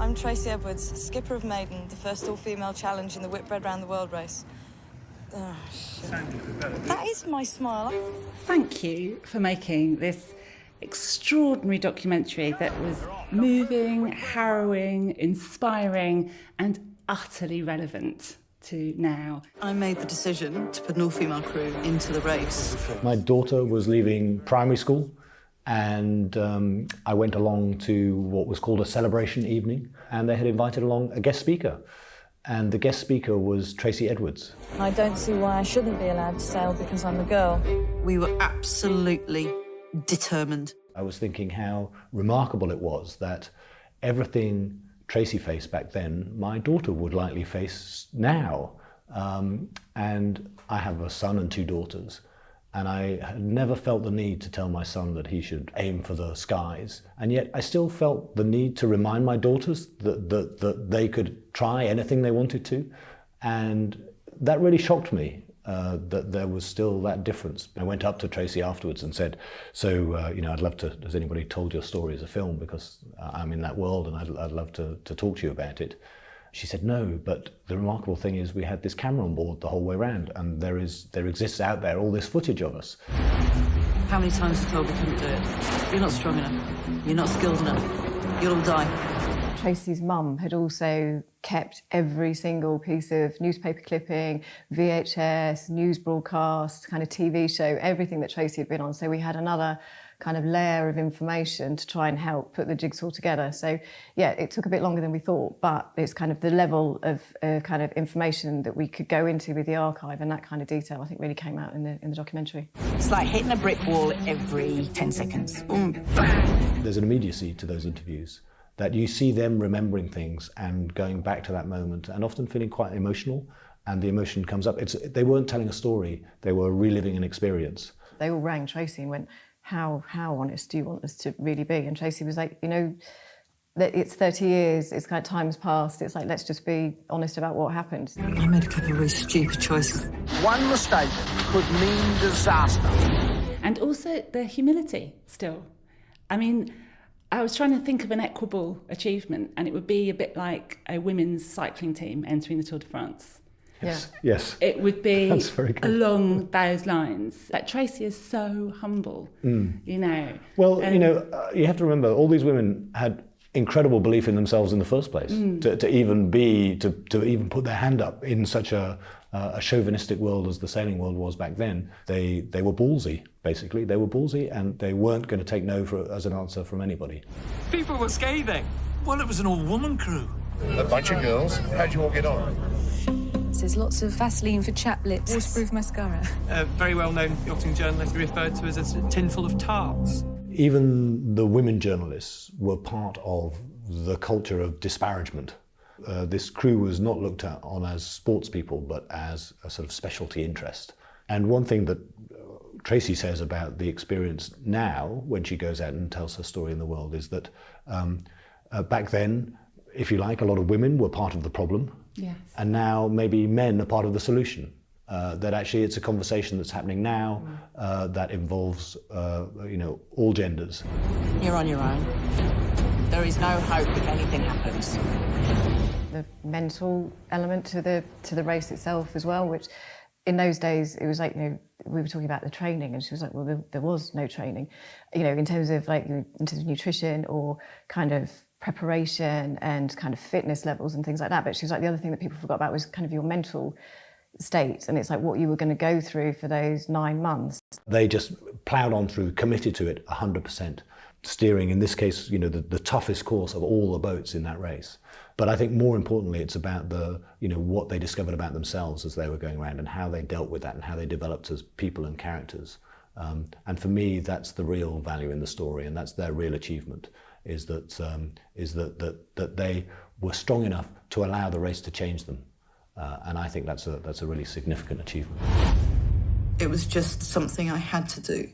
I'm Tracy Edwards, skipper of Maiden, the first all-female challenge in the Whitbread round the world race. Oh, shit. That is my smile. Thank you for making this extraordinary documentary that was moving, harrowing, inspiring, and utterly relevant to now. I made the decision to put an all-female crew into the race. My daughter was leaving primary school, and I went along to what was called a celebration evening, and they had invited along a guest speaker. And the guest speaker was Tracy Edwards. I don't see why I shouldn't be allowed to sail because I'm a girl. We were absolutely determined. I was thinking how remarkable it was that everything Tracy faced back then, my daughter would likely face now. And I have a son and two daughters, and I had never felt the need to tell my son that he should aim for the skies. And yet I still felt the need to remind my daughters that they could try anything they wanted to. And that really shocked me, that there was still that difference. I went up to Tracy afterwards and said, so, I'd love to, has anybody told your story as a film? Because I'm in that world and I'd love to talk to you about it. She said, no, but the remarkable thing is we had this camera on board the whole way around, and there exists out there all this footage of us. How many times we told we couldn't do it? You're not strong enough. You're not skilled enough. You'll all die. Tracy's mum had also kept every single piece of newspaper clipping, VHS, news broadcast, kind of TV show, everything that Tracy had been on. So we had another kind of layer of information to try and help put the jigsaw together. So yeah, it took a bit longer than we thought, but it's kind of the level of kind of information that we could go into with the archive, and that kind of detail I think really came out in the documentary. It's like hitting a brick wall every 10 seconds. There's an immediacy to those interviews, that you see them remembering things and going back to that moment and often feeling quite emotional, and the emotion comes up. They weren't telling a story, they were reliving an experience. They all rang Tracy and went, how honest do you want us to really be? And Tracy was like, that it's 30 years, it's kind of time's passed, it's like, let's just be honest about what happened. I made a couple of really stupid choices. One mistake could mean disaster. And also the humility still. I mean, I was trying to think of an equable achievement, and it would be a bit like a women's cycling team entering the Tour de France. Yes, yeah. Yes. It would be That's very good. Along those lines. Like, Tracy is so humble, Well, you have to remember, all these women had incredible belief in themselves in the first place. To even put their hand up in such a chauvinistic world as the sailing world was back then, they were ballsy, basically. They were ballsy, and they weren't going to take no as an answer from anybody. People were scathing. Well, it was an all-woman crew. A bunch of girls. How'd you all get on? There's lots of Vaseline for chapped lips. Waterproof mascara. A very well-known yachting journalist referred to as a tin full of tarts. Even the women journalists were part of the culture of disparagement. This crew was not looked on as sports people, but as a sort of specialty interest. And one thing that Tracy says about the experience now, when she goes out and tells her story in the world, is that back then, if you like, a lot of women were part of the problem. Yes. And now maybe men are part of the solution. That actually it's a conversation that's happening now that involves, all genders. You're on your own. There is no hope if anything happens. The mental element to the race itself as well, which in those days it was like, we were talking about the training, and she was like, well, there was no training, in terms of nutrition or kind of preparation and kind of fitness levels and things like that. But she was like, the other thing that people forgot about was kind of your mental state, and it's like what you were going to go through for those 9 months. They just ploughed on through, committed to it 100%, steering, in this case, the toughest course of all the boats in that race. But I think more importantly, it's about what they discovered about themselves as they were going around, and how they dealt with that, and how they developed as people and characters. And for me, that's the real value in the story, and that's their real achievement, is that they were strong enough to allow the race to change them. And I think that's a really significant achievement. It was just something I had to do.